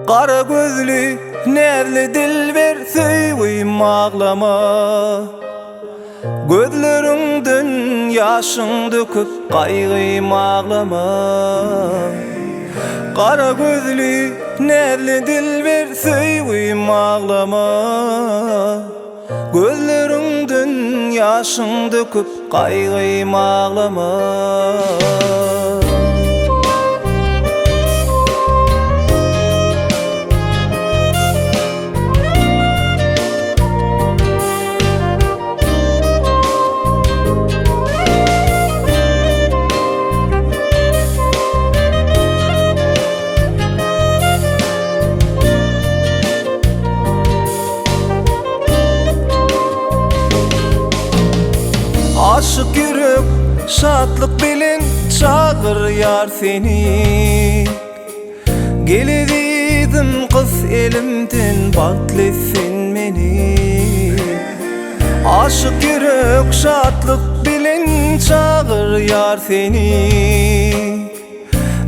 Kara gözlü, nerli dilber söýüýüm ağlama. Gözlerinden yaşın döküp gaýgym ağlama. Kara gözlü, nerli dilber söýüýüm ağlama. Gözlerinden yaşın döküp gaýgym ağlama. Aşık yürek şatlık bilen çağır yar seni. Geledidim kız elimden baklesin meni. Aşık yürek şatlık bilen çağır yar seni.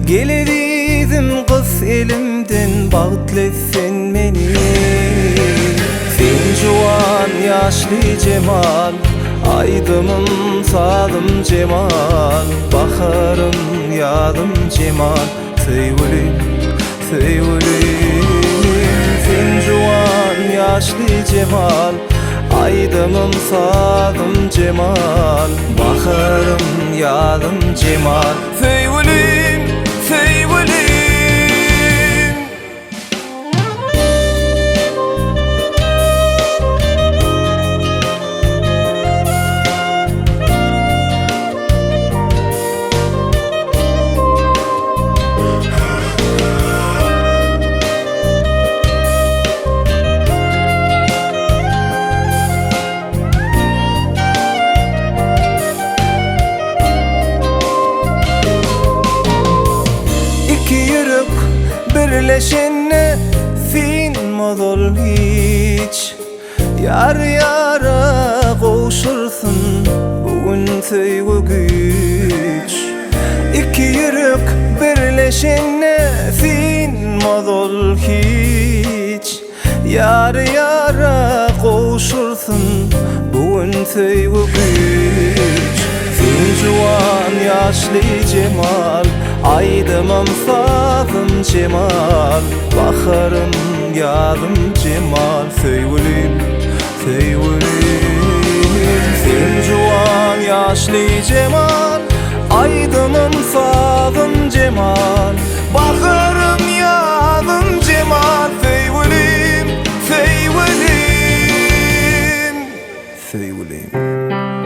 Geledidim kız elimden baklesin meni. Sen juwan yaşlı cemal, aydımım sadım cemal, baharım yadım cemal. Söýülim, söýülim, sen juwan yaşlı cemal, aydımım sadım cemal, baharım yadım cemal. Söýülim, söýülim. Birleşenne sinmodol hiç. Yar yara goşursun bugün söýgü güç. İki yürek birleşenne sinmodol hiç. Yar yara goşursun bugün söýgü güç. Sen juwan yaşlı cemal, aydymam sadım cemal, baharım yadım cemal. Söýülim, söýülim, sen juwan yaşlı cemal, aydymam sadım cemal, baharım yadım cemal. Söýülim, söýülim, söýülim.